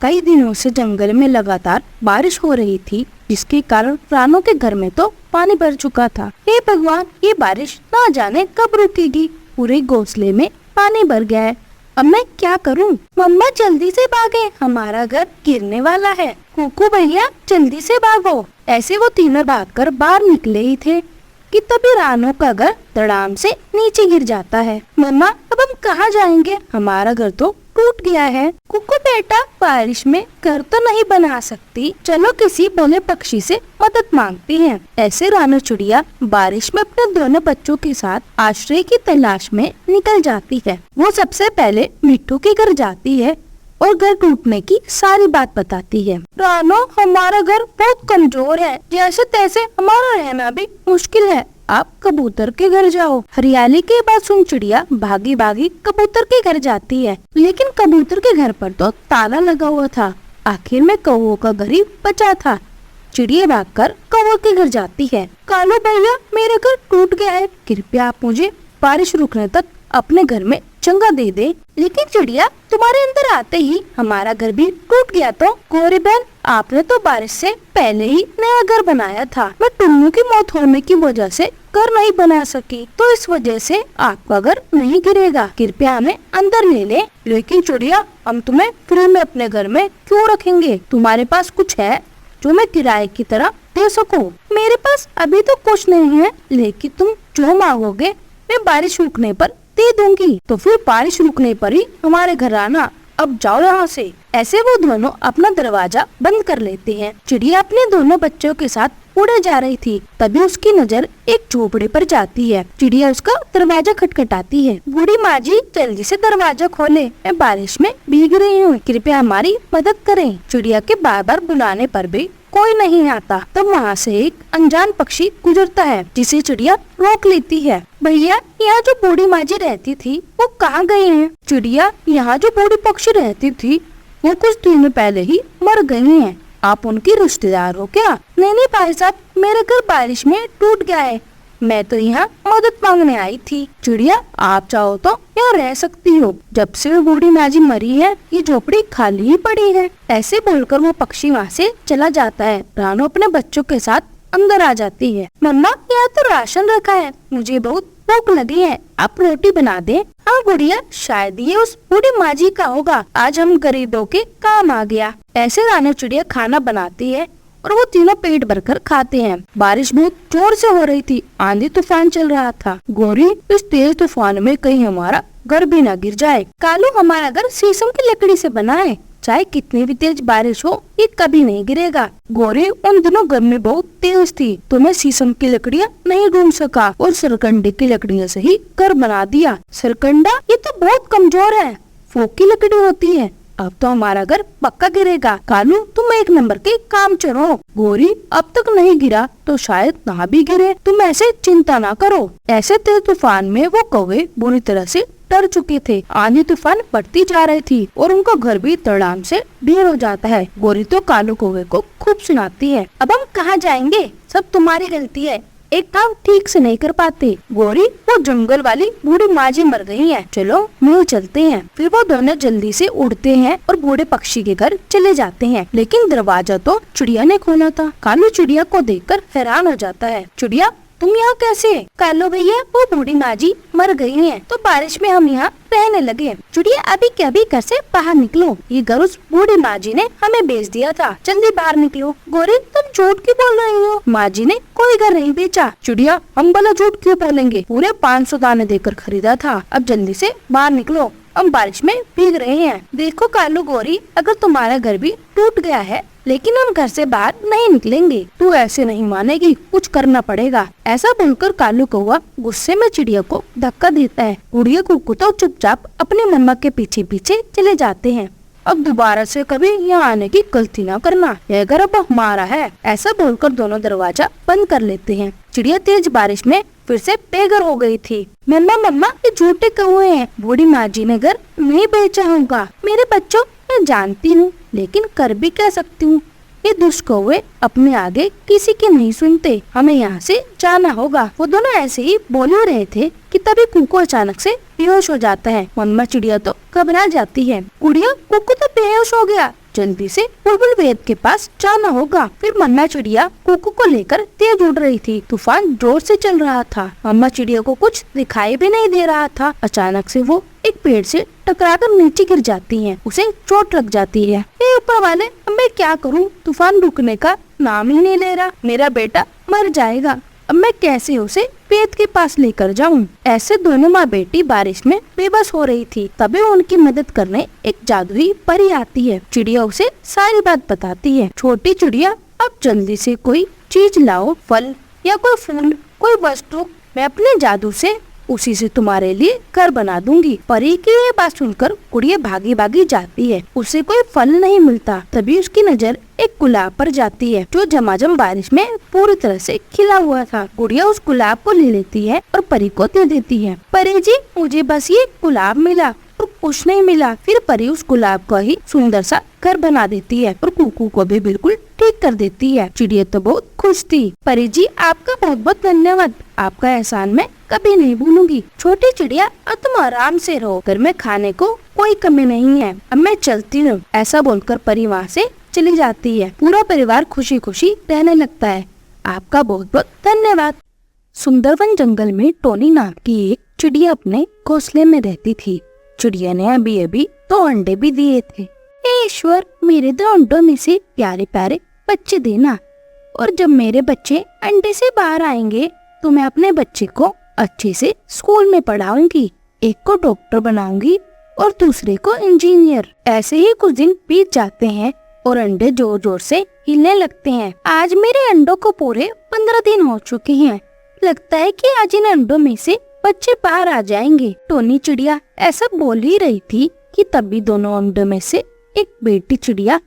कई दिनों से जंगल में लगातार बारिश हो रही थी, जिसके कारण रानू के घर में तो पानी भर चुका था। हे भगवान, ये बारिश ना जाने कब रुकेगी। पूरे घोंसले में पानी भर गया है। अब मैं क्या करूं? मम्मा जल्दी से भागे, हमारा घर गिरने वाला है। कुकू भैया जल्दी से भागो। ऐसे वो तीनों भागकर बाहर निकले ही थे कि तभी रानू का घर धड़ाम से नीचे गिर जाता है। मम्मा, अब हम कहाँ जाएंगे? हमारा घर तो टूट गया है। कुकू बेटा, बारिश में घर तो नहीं बना सकती, चलो किसी भोले पक्षी से मदद मांगती हैं। ऐसे रानू चिड़िया बारिश में अपने दोनों बच्चों के साथ आश्रय की तलाश में निकल जाती है। वो सबसे पहले मिट्टू के घर जाती है और घर टूटने की सारी बात बताती है। रानू, हमारा घर बहुत कमजोर है, जैसे तैसे हमारा रहना भी मुश्किल है। आप कबूतर के घर जाओ। हरियाली के बाद सुन चिड़िया भागी भागी कबूतर के घर जाती है, लेकिन कबूतर के घर पर तो ताला लगा हुआ था। आखिर में कौवों का घर ही बचा था। चिड़िया भागकर कौवों के घर जाती है। कालू भैया, मेरा घर टूट गया है, कृपया आप मुझे बारिश रुकने तक अपने घर में चंगा दे दे। लेकिन चिड़िया, तुम्हारे अंदर आते ही हमारा घर भी टूट गया तो? गौरी बहन, आपने तो बारिश से पहले ही नया घर बनाया था। मैं टुन्नू की मौत होने की वजह से घर नहीं बना सकी, तो इस वजह से आपका घर नहीं गिरेगा। कृपया हमें अंदर ले ले। लेकिन चिड़िया, हम तुम्हें फ्री में अपने घर में क्यों रखेंगे? तुम्हारे पास कुछ है जो मैं किराए की तरह दे सकूं? मेरे पास अभी तो कुछ नहीं है, लेकिन तुम जो मांगोगे मैं बारिश रुकने पर दे दूंगी। तो फिर बारिश रुकने पर ही हमारे घर आना। अब जाओ यहाँ से। ऐसे वो दोनों अपना दरवाजा बंद कर लेते हैं। चिड़िया अपने दोनों बच्चों के साथ उड़े जा रही थी, तभी उसकी नजर एक झोपड़ी पर जाती है। चिड़िया उसका दरवाजा खटखटाती है। बूढ़ी माँ जी, जल्दी से दरवाजा खोले, मैं बारिश में भीग रही हूँ, कृपया हमारी मदद करें। चिड़िया के बार बार बुलाने पर भी कोई नहीं आता। तब वहाँ से एक अनजान पक्षी गुजरता है, जिसे चिड़िया रोक लेती है। भैया, यहाँ जो बूढ़ी माँ जी रहती थी वो कहाँ गई हैं? चिड़िया, यहाँ जो बूढ़ी पक्षी रहती थी वो कुछ दिन पहले ही मर गई हैं। आप उनकी रिश्तेदार हो क्या? नहीं भाई साहब, मेरा घर बारिश में टूट गया है, मैं तो यहाँ मदद मांगने आई थी। चिड़िया, आप चाहो तो यहाँ रह सकती हो, जब से वो बूढ़ी माँ जी मरी है ये झोपड़ी खाली ही पड़ी है। ऐसे बोलकर वो पक्षी वहाँ से चला जाता है। रानू अपने बच्चों के साथ अंदर आ जाती है। मम्मा, यहाँ तो राशन रखा है, मुझे बहुत भूख लगी है, आप रोटी बना दे। हाँ गुड़िया, शायद ये उस बूढ़ी माँ जी का होगा, आज हम गरीबों के काम आ गया। ऐसे रानू चिड़िया खाना बनाती है और वो तीनों पेट भरकर खाते हैं। बारिश बहुत जोर से हो रही थी, आंधी तूफान चल रहा था। गौरी, इस तेज तूफान में कहीं हमारा घर भी न गिर जाए। कालू, हमारा घर शीशम की लकड़ी से बना है, चाहे कितनी भी तेज बारिश हो ये कभी नहीं गिरेगा। गौरी, उन दिनों गर्मी बहुत तेज थी, तो मैं शीशम की लकड़ियाँ नहीं ढूंढ सका और सरकंडे की लकड़ियों से ही घर बना दिया। सरकंडा, ये तो बहुत कमजोर है, फोक की लकड़ी होती है, अब तो हमारा घर पक्का गिरेगा। कालू, तुम एक नंबर के काम चलो। गौरी, अब तक नहीं गिरा तो शायद ना भी गिरे, तुम ऐसे चिंता ना करो। ऐसे तेज तूफान में वो कौवे बुरी तरह से डर चुके थे। आंधी तूफान बढ़ती जा रही थी और उनका घर भी धड़ाम से ढेर हो जाता है। गौरी तो कालू कौवे को खूब सुनाती है। अब हम कहाँ जाएंगे? सब तुम्हारी गलती है, एक काम ठीक से नहीं कर पाते। गौरी, वो जंगल वाली बूढ़ी माँ जी मर गई है, चलो मिल चलते हैं। फिर वो दोनों जल्दी से उड़ते हैं और बूढ़े पक्षी के घर चले जाते हैं, लेकिन दरवाजा तो चिड़िया ने खोला था। कालू चिड़िया को देखकर हैरान हो जाता है। चिड़िया, तुम यहाँ कैसे? कालू भैया, वो बूढ़ी माँ जी मर गई हैं, तो बारिश में हम यहाँ रहने लगे। चिड़िया, अभी क्या भी घर से बाहर निकलो, ये घर उस बूढ़ी माँ जी ने हमें बेच दिया था, जल्दी बाहर निकलो। गौरी, तुम झूठ क्यों बोल रही हो? माँ जी ने कोई घर नहीं बेचा। चिड़िया, हम भला झूठ क्यों बोलेंगे, पूरे 500 दाने देकर खरीदा था, अब जल्दी से बाहर निकलो, हम बारिश में भीग रहे हैं। देखो कालू गौरी, अगर तुम्हारा घर भी टूट गया है लेकिन हम घर से बाहर नहीं निकलेंगे। तू ऐसे नहीं मानेगी, कुछ करना पड़ेगा। ऐसा बोलकर कालू कौवा गुस्से में चिड़िया को धक्का देता है। गुड़िया कुक्कू तो चुपचाप अपनी मम्मा के पीछे पीछे चले जाते हैं। अब दोबारा से कभी यहाँ आने की गलती ना करना, यह घर अब हमारा है। ऐसा बोलकर दोनों दरवाजा बंद कर लेते हैं। चिड़िया तेज बारिश में फिर से बेघर हो गई थी। मम्मा, ये झूठे कौवे हैं, बूढ़ी माँ जी ने घर नहीं बेचा होगा। मेरे बच्चों, मैं जानती हूँ, लेकिन कर भी क्या सकती हूँ, ये दुष्ट कौवे अपने आगे किसी की नहीं सुनते, हमें यहाँ से जाना होगा। वो दोनों ऐसे ही बोल ही रहे थे कि तभी कुक्कू अचानक से बेहोश हो जाता है। मम्मा चिड़िया तो घबरा जाती है। गुड़िया, कुक्कू तो बेहोश हो गया, जल्दी से बुलबुल भैया के पास जाना होगा। फिर मन्ना चिड़िया कुकू को लेकर तेज उड़ रही थी। तूफान जोर से चल रहा था। मम्मा चिड़िया को कुछ दिखाई भी नहीं दे रहा था। अचानक से वो एक पेड़ से टकराकर नीचे गिर जाती हैं। उसे चोट लग जाती है। हे ऊपर वाले, अब मैं क्या करूं? तूफान रुकने का नाम ही नहीं ले रहा। मेरा बेटा मर जाएगा। अब मैं कैसे उसे पेड़ के पास लेकर जाऊं? ऐसे दोनों माँ बेटी बारिश में बेबस हो रही थी। तभी उनकी मदद करने एक जादुई परी आती है। चिड़िया उसे सारी बात बताती है। छोटी चिड़िया, अब जल्दी से कोई चीज लाओ, फल या कोई फूल, कोई वस्तु। मैं अपने जादू से उसी से तुम्हारे लिए घर बना दूंगी। परी की ये बात सुनकर गुड़िया भागी भागी जाती है। उसे कोई फल नहीं मिलता। तभी उसकी नजर एक गुलाब पर जाती है जो झमाझम बारिश में पूरी तरह से खिला हुआ था। गुड़िया उस गुलाब को ले लेती है और परी को दे देती है। परी जी, मुझे बस ये गुलाब मिला और कुछ नहीं मिला। फिर परी उस गुलाब का ही सुंदर सा घर बना देती है और कुकू को भी बिल्कुल ठीक कर देती है। चिड़िया तो बहुत खुश थी। परी जी, आपका बहुत बहुत धन्यवाद। आपका एहसान मैं कभी नहीं भूलूंगी। छोटी चिड़िया, अब तुम आराम से रहो। घर में खाने को कोई कमी नहीं है। अब मैं चलती हूँ। ऐसा बोलकर परी वहाँ से चली जाती है। पूरा परिवार खुशी खुशी रहने लगता है। आपका बहुत बहुत धन्यवाद। सुंदरवन जंगल में टोनी नाम की एक चिड़िया अपने घोंसले में रहती थी। चिड़िया ने अभी अभी 2 अंडे भी दिए थे। हे ईश्वर, मेरे 2 अंडों में से प्यारे प्यारे बच्चे देना। और जब मेरे बच्चे अंडे से बाहर आएंगे तो मैं अपने बच्चे को अच्छे से स्कूल में पढ़ाऊंगी। एक को डॉक्टर बनाऊंगी और दूसरे को इंजीनियर। ऐसे ही कुछ दिन बीत जाते हैं और अंडे जोर जोर से हिलने लगते हैं। आज मेरे अंडों को पूरे 15 दिन हो चुके हैं। लगता है कि आज इन अंडों में से बच्चे बाहर आ जाएंगे। टोनी चिड़िया ऐसा बोल ही रही थी कि तभी दोनों अंडों में से एक बेटी चिड़िया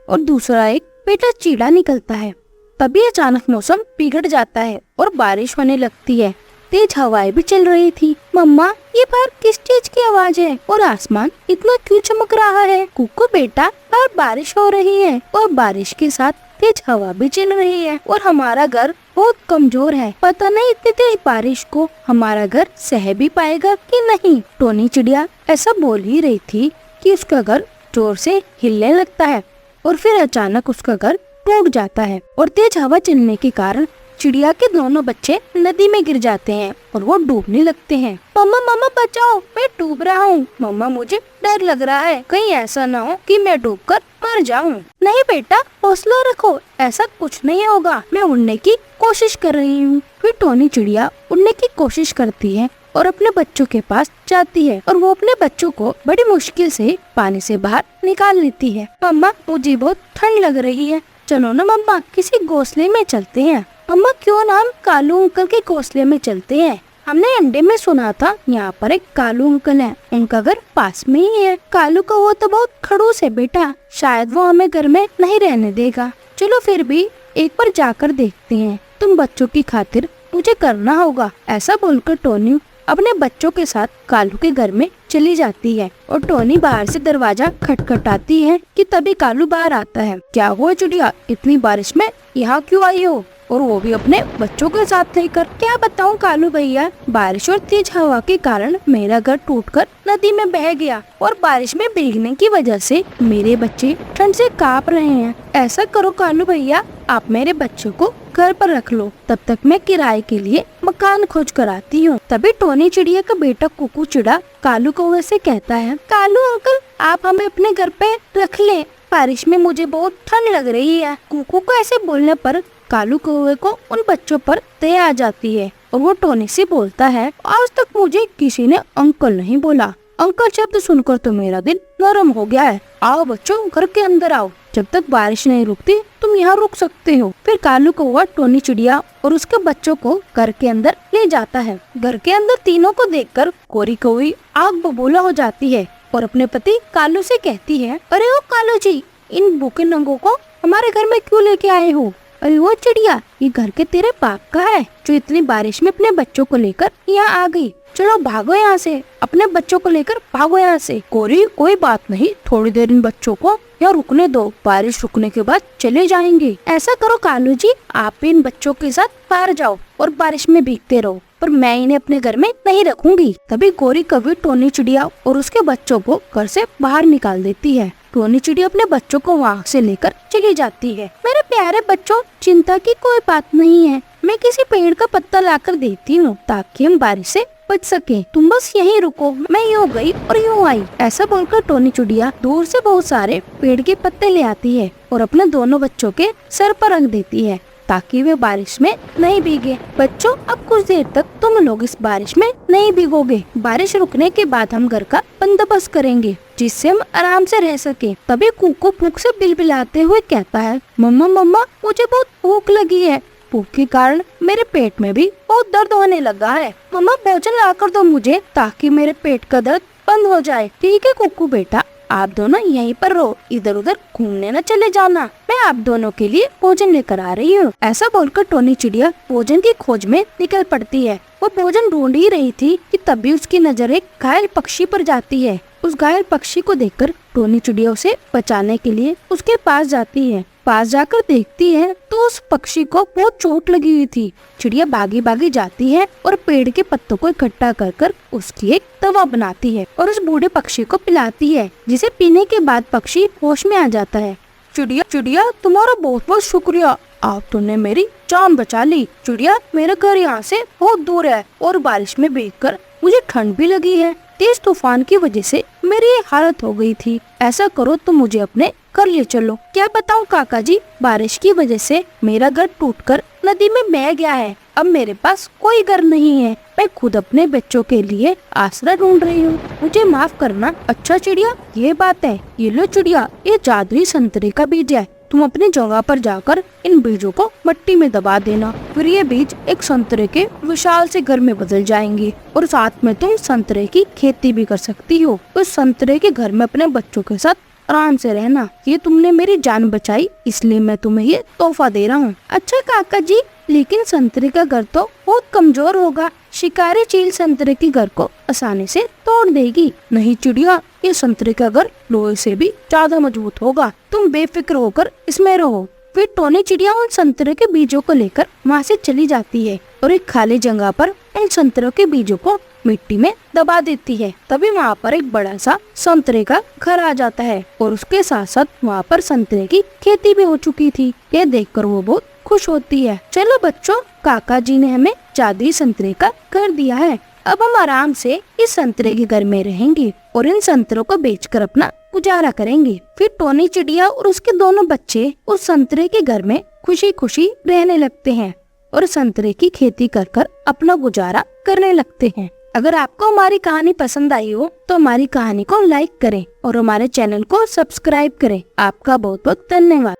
और दूसरा एक बेटा चीड़ा निकलता है। तभी अचानक मौसम बिगड़ जाता है और बारिश होने लगती है। तेज हवाएं भी चल रही थी। मम्मा, ये बाहर किस चीज की आवाज है और आसमान इतना क्यों चमक रहा है? कुकू बेटा, बाहर बारिश हो रही है और बारिश के साथ तेज हवा भी चल रही है और हमारा घर बहुत कमजोर है। पता नहीं इतनी तेज बारिश को हमारा घर सह भी पाएगा कि नहीं। टोनी चिड़िया ऐसा बोल ही रही थी कि उसका घर जोर से हिलने लगता है और फिर अचानक उसका घर टूट जाता है और तेज हवा चलने के कारण चिड़िया के दोनों बच्चे नदी में गिर जाते हैं और वो डूबने लगते हैं। मम्मा, मम्मा बचाओ, मैं डूब रहा हूँ। मम्मा, मुझे डर लग रहा है, कहीं ऐसा ना हो कि मैं डूबकर मर जाऊँ। नहीं बेटा, हौसला रखो, ऐसा कुछ नहीं होगा। मैं उड़ने की कोशिश कर रही हूँ। फिर टोनी चिड़िया उड़ने की कोशिश करती है और अपने बच्चों के पास जाती है और वो अपने बच्चों को बड़ी मुश्किल से पानी से बाहर निकाल लेती है। मम्मा, मुझे बहुत ठंड लग रही है। चलो ना मम्मा, किसी घोंसले में चलते हैं। मम्मा, क्यों ना हम कालू अंकल के घोंसले में चलते हैं। हमने अंडे में सुना था यहाँ पर एक कालू अंकल है, उनका घर पास में ही है। कालू का वो तो बहुत खड़ूस है बेटा, शायद वो हमें घर में नहीं रहने देगा। चलो फिर भी एक बार जाकर देखते हैं। तुम बच्चों की खातिर मुझे करना होगा। ऐसा बोलकर टोनी अपने बच्चों के साथ कालू के घर में चली जाती है और टोनी बाहर से दरवाजा खटखटाती है कि तभी कालू बाहर आता है। क्या हुआ चिड़िया, इतनी बारिश में यहाँ क्यों आई हो और वो भी अपने बच्चों के साथ लेकर? क्या बताऊँ कालू भैया, बारिश और तेज हवा के कारण मेरा घर टूटकर नदी में बह गया और बारिश में भीगने की वजह से मेरे बच्चे ठंड से कांप रहे हैं। ऐसा करो कालू भैया, आप मेरे बच्चों को घर पर रख लो, तब तक मैं किराए के लिए मकान खोज कर आती हूँ। तभी टोनी चिड़िया का बेटा कुकू चिड़ा कालू कौवे से कहता है, कालू अंकल, आप हमें अपने घर पे रख ले, बारिश में मुझे बहुत ठंड लग रही है। कुकू को ऐसे बोलने पर कालू कौवे को उन बच्चों पर दया आ जाती है और वो टोनी से बोलता है, आज तक मुझे किसी ने अंकल नहीं बोला। अंकल शब्द सुनकर तो मेरा दिल नरम हो गया है। आओ बच्चों, घर के अंदर आओ, जब तक बारिश नहीं रुकती तुम यहाँ रुक सकते हो। फिर कालू कौवा टोनी चिड़िया और उसके बच्चों को घर के अंदर ले जाता है। घर के अंदर तीनों को देखकर कोरी कौवी आग बबूला हो जाती है और अपने पति कालू से कहती है, अरे ओ कालू जी, इन भूखे नंगों को हमारे घर में क्यों लेके आए हो? अरे वो चिड़िया, ये घर के तेरे बाप का है जो इतनी बारिश में अपने बच्चों को लेकर यहाँ आ गई। चलो भागो यहाँ से, अपने बच्चों को लेकर भागो यहाँ से। कोरी, कोई बात नहीं, थोड़ी देर इन बच्चों को यहाँ रुकने दो, बारिश रुकने के बाद चले जाएंगे। ऐसा करो कालू जी, आप इन बच्चों के साथ बाहर जाओ और बारिश में भीगते रहो, पर मैं इन्हें अपने घर में नहीं रखूंगी। तभी गोरी कौवी टोनी चिड़िया और उसके बच्चों को घर से बाहर निकाल देती है। टोनी चिड़िया अपने बच्चों को वहाँ से लेकर चली जाती है। मेरे प्यारे बच्चों, चिंता की कोई बात नहीं है, मैं किसी पेड़ का पत्ता लाकर देती हूँ ताकि हम बारिश से बच सके। तुम बस यहीं रुको, मैं यूँ गई और यूँ आई। ऐसा बोलकर टोनी चिड़िया दूर से बहुत सारे पेड़ के पत्ते ले आती है और अपने दोनों बच्चों के सर पर रख देती है ताकि वे बारिश में नहीं भीगे। बच्चों, अब कुछ देर तक तुम लोग इस बारिश में नहीं भीगोगे। बारिश रुकने के बाद हम घर का बंदोबस्त करेंगे जिससे हम आराम से रह सके। तभी कुकू भूख से बिलबिलाते हुए कहता है, मम्मा मम्मा, मुझे बहुत भूख लगी है। भूख के कारण मेरे पेट में भी बहुत दर्द होने लगा है। मम्मा, भोजन लाकर दो मुझे ताकि मेरे पेट का दर्द बंद हो जाए। ठीक है कुकू बेटा, आप दोनों यहीं पर रहो, इधर उधर घूमने न चले जाना। मैं आप दोनों के लिए भोजन लेकर आ रही हूँ। ऐसा बोलकर टोनी चिड़िया भोजन की खोज में निकल पड़ती है। वो भोजन ढूंढ ही रही थी कि तभी उसकी नजर एक घायल पक्षी पर जाती है। उस घायल पक्षी को देखकर टोनी चिड़िया उसे बचाने के लिए उसके पास जाती है। पास जाकर देखती है तो उस पक्षी को बहुत चोट लगी हुई थी। चिड़िया भागी भागी जाती है और पेड़ के पत्तों को इकट्ठा कर कर उसकी एक दवा बनाती है और उस बूढ़े पक्षी को पिलाती है, जिसे पीने के बाद पक्षी होश में आ जाता है। चिड़िया, तुम्हारा बहुत बहुत शुक्रिया, आप तुमने मेरी जान बचा ली। चिड़िया, मेरा घर यहाँ से बहुत दूर है और बारिश में भीगकर मुझे ठंड भी लगी है। तेज तूफान की वजह से मेरी ये हालत हो गई थी। ऐसा करो तो मुझे अपने घर ले चलो। क्या बताऊँ काका जी, बारिश की वजह से मेरा घर टूटकर नदी में बह गया है। अब मेरे पास कोई घर नहीं है। मैं खुद अपने बच्चों के लिए आसरा ढूंढ रही हूँ। मुझे माफ करना। अच्छा चिड़िया, ये बात है। ये लो चिड़िया, ये जादुई संतरे का बीज है। तुम अपनी जगह पर जाकर इन बीजों को मिट्टी में दबा देना। फिर ये बीज एक संतरे के विशाल से घर में बदल जाएंगे और साथ में तुम संतरे की खेती भी कर सकती हो। उस संतरे के घर में अपने बच्चों के साथ आराम से रहना। ये तुमने मेरी जान बचाई, इसलिए मैं तुम्हें ये तोहफा दे रहा हूँ। अच्छा काका जी, लेकिन संतरे का घर तो बहुत कमजोर होगा। शिकारी चील संतरे के घर को आसानी से तोड़ देगी। नहीं चिड़िया, ये संतरे का घर लोहे से भी ज्यादा मजबूत होगा। तुम बेफिक्र होकर इसमें रहो। फिर टोनी चिड़िया उन संतरे के बीजों को लेकर वहाँ से चली जाती है और एक खाली जगह पर उन संतरों के बीजों को मिट्टी में दबा देती है। तभी वहाँ पर एक बड़ा सा संतरे का घर आ जाता है और उसके साथ साथ वहाँ पर संतरे की खेती भी हो चुकी थी। ये देखकर वो बहुत खुश होती है। चलो बच्चों, काका जी ने हमें जादुई संतरे का घर दिया है। अब हम आराम से इस संतरे के घर में रहेंगे और इन संतरों को बेचकर अपना गुजारा करेंगे। फिर टोनी चिड़िया और उसके दोनों बच्चे उस संतरे के घर में खुशी खुशी रहने लगते हैं और संतरे की खेती कर कर अपना गुजारा करने लगते हैं। अगर आपको हमारी कहानी पसंद आई हो तो हमारी कहानी को लाइक करें और हमारे चैनल को सब्सक्राइब करें। आपका बहुत बहुत धन्यवाद।